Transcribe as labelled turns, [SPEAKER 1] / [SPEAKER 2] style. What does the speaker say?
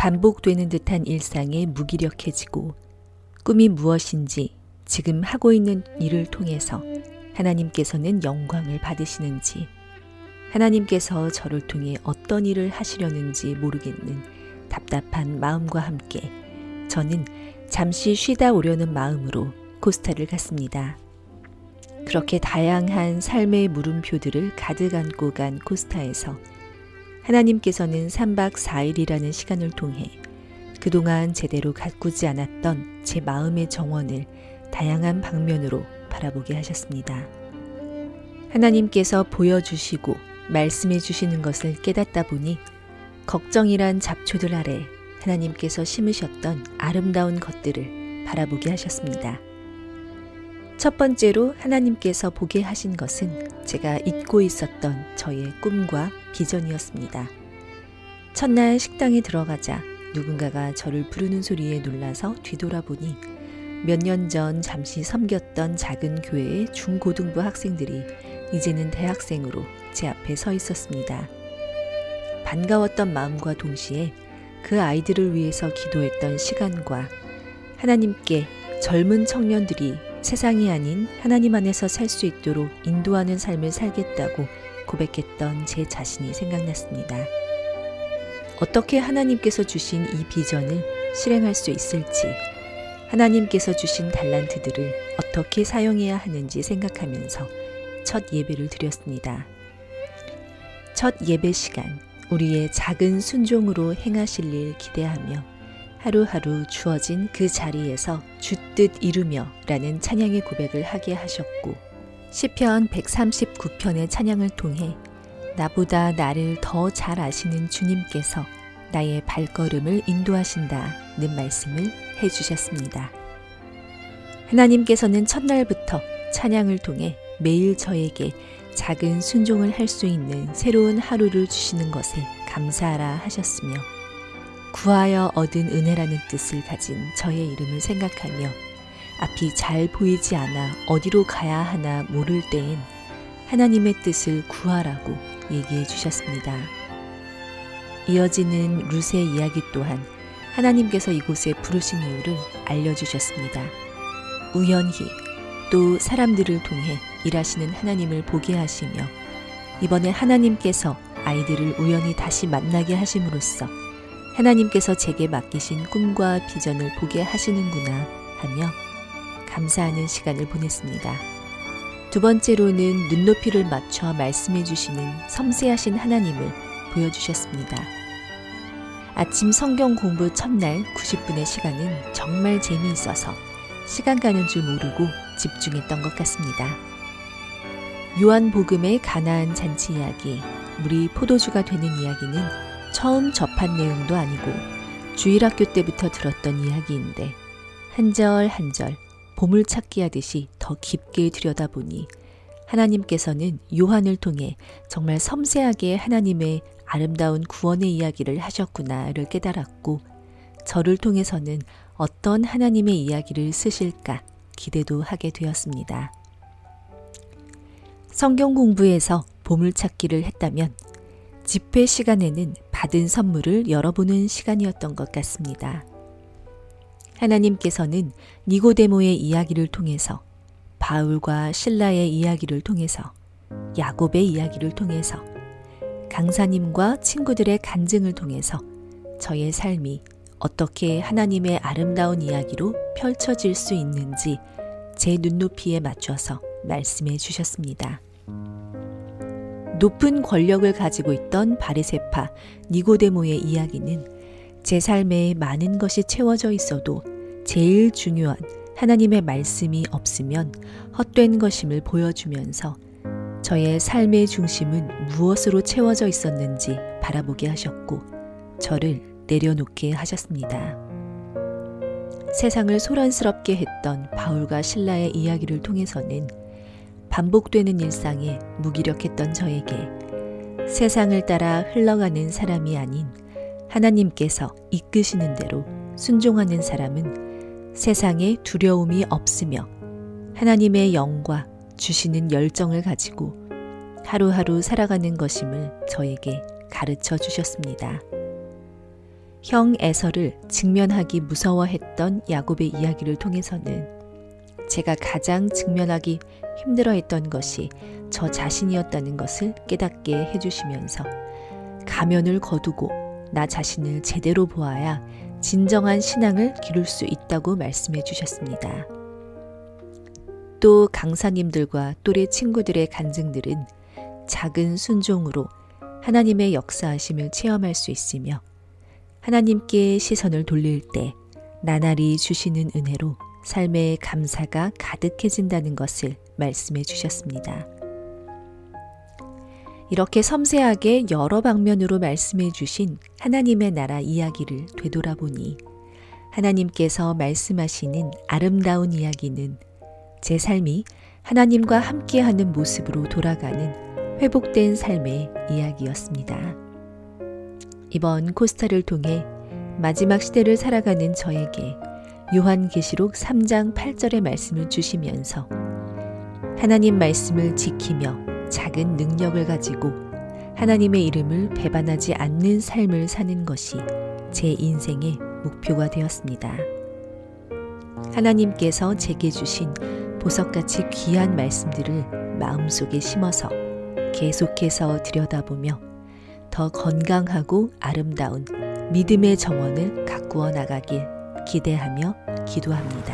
[SPEAKER 1] 반복되는 듯한 일상에 무기력해지고 꿈이 무엇인지 지금 하고 있는 일을 통해서 하나님께서는 영광을 받으시는지, 하나님께서 저를 통해 어떤 일을 하시려는지 모르겠는 답답한 마음과 함께 저는 잠시 쉬다 오려는 마음으로 코스타를 갔습니다. 그렇게 다양한 삶의 물음표들을 가득 안고 간 코스타에서 하나님께서는 3박 4일이라는 시간을 통해 그동안 제대로 가꾸지 않았던 제 마음의 정원을 다양한 방면으로 바라보게 하셨습니다. 하나님께서 보여주시고 말씀해 주시는 것을 깨닫다 보니 걱정이란 잡초들 아래 하나님께서 심으셨던 아름다운 것들을 바라보게 하셨습니다. 첫 번째로 하나님께서 보게 하신 것은 제가 잊고 있었던 저의 꿈과 비전이었습니다. 첫날 식당에 들어가자 누군가가 저를 부르는 소리에 놀라서 뒤돌아보니 몇 년 전 잠시 섬겼던 작은 교회의 중고등부 학생들이 이제는 대학생으로 제 앞에 서 있었습니다. 반가웠던 마음과 동시에 그 아이들을 위해서 기도했던 시간과 하나님께 젊은 청년들이 세상이 아닌 하나님 안에서 살 수 있도록 인도하는 삶을 살겠다고 고백했던 제 자신이 생각났습니다. 어떻게 하나님께서 주신 이 비전을 실행할 수 있을지, 하나님께서 주신 달란트들을 어떻게 사용해야 하는지 생각하면서 첫 예배를 드렸습니다. 첫 예배 시간, 우리의 작은 순종으로 행하실 일 기대하며 하루하루 주어진 그 자리에서 주뜻 이루며 라는 찬양의 고백을 하게 하셨고, 시편 139편의 찬양을 통해 나보다 나를 더 잘 아시는 주님께서 나의 발걸음을 인도하신다는 말씀을 해주셨습니다. 하나님께서는 첫날부터 찬양을 통해 매일 저에게 작은 순종을 할 수 있는 새로운 하루를 주시는 것에 감사하라 하셨으며, 구하여 얻은 은혜라는 뜻을 가진 저의 이름을 생각하며 앞이 잘 보이지 않아 어디로 가야 하나 모를 때엔 하나님의 뜻을 구하라고 얘기해 주셨습니다. 이어지는 룻의 이야기 또한 하나님께서 이곳에 부르신 이유를 알려주셨습니다. 우연히 또 사람들을 통해 일하시는 하나님을 보게 하시며, 이번에 하나님께서 아이들을 우연히 다시 만나게 하심으로써 하나님께서 제게 맡기신 꿈과 비전을 보게 하시는구나 하며 감사하는 시간을 보냈습니다. 두 번째로는 눈높이를 맞춰 말씀해 주시는 섬세하신 하나님을 보여주셨습니다. 아침 성경 공부 첫날 90분의 시간은 정말 재미있어서 시간 가는 줄 모르고 집중했던 것 같습니다. 요한복음의 가나안 잔치 이야기, 물이 포도주가 되는 이야기는 처음 접한 내용도 아니고 주일학교 때부터 들었던 이야기인데 한 절 한 절 보물찾기 하듯이 더 깊게 들여다보니 하나님께서는 요한을 통해 정말 섬세하게 하나님의 아름다운 구원의 이야기를 하셨구나를 깨달았고, 저를 통해서는 어떤 하나님의 이야기를 쓰실까 기대도 하게 되었습니다. 성경 공부에서 보물찾기를 했다면 집회 시간에는 받은 선물을 열어보는 시간이었던 것 같습니다. 하나님께서는 니고데모의 이야기를 통해서, 바울과 실라의 이야기를 통해서, 야곱의 이야기를 통해서, 강사님과 친구들의 간증을 통해서 저의 삶이 어떻게 하나님의 아름다운 이야기로 펼쳐질 수 있는지 제 눈높이에 맞춰서 말씀해 주셨습니다. 높은 권력을 가지고 있던 바리새파 니고데모의 이야기는 제 삶에 많은 것이 채워져 있어도 제일 중요한 하나님의 말씀이 없으면 헛된 것임을 보여주면서 저의 삶의 중심은 무엇으로 채워져 있었는지 바라보게 하셨고 저를 내려놓게 하셨습니다. 세상을 소란스럽게 했던 바울과 실라의 이야기를 통해서는 반복되는 일상에 무기력했던 저에게 세상을 따라 흘러가는 사람이 아닌 하나님께서 이끄시는 대로 순종하는 사람은 세상에 두려움이 없으며 하나님의 영과 주시는 열정을 가지고 하루하루 살아가는 것임을 저에게 가르쳐 주셨습니다. 형 에서를 직면하기 무서워했던 야곱의 이야기를 통해서는 제가 가장 직면하기 힘들어했던 것이 저 자신이었다는 것을 깨닫게 해주시면서 가면을 거두고 나 자신을 제대로 보아야 진정한 신앙을 기를 수 있다고 말씀해 주셨습니다. 또 강사님들과 또래 친구들의 간증들은 작은 순종으로 하나님의 역사하심을 체험할 수 있으며 하나님께 시선을 돌릴 때 나날이 주시는 은혜로 삶의 감사가 가득해진다는 것을 말씀해 주셨습니다. 이렇게 섬세하게 여러 방면으로 말씀해 주신 하나님의 나라 이야기를 되돌아보니 하나님께서 말씀하시는 아름다운 이야기는 제 삶이 하나님과 함께하는 모습으로 돌아가는 회복된 삶의 이야기였습니다. 이번 코스타를 통해 마지막 시대를 살아가는 저에게 요한계시록 3장 8절의 말씀을 주시면서 하나님 말씀을 지키며 작은 능력을 가지고 하나님의 이름을 배반하지 않는 삶을 사는 것이 제 인생의 목표가 되었습니다. 하나님께서 제게 주신 보석같이 귀한 말씀들을 마음속에 심어서 계속해서 들여다보며 더 건강하고 아름다운 믿음의 정원을 가꾸어 나가길 기대하며 기도합니다.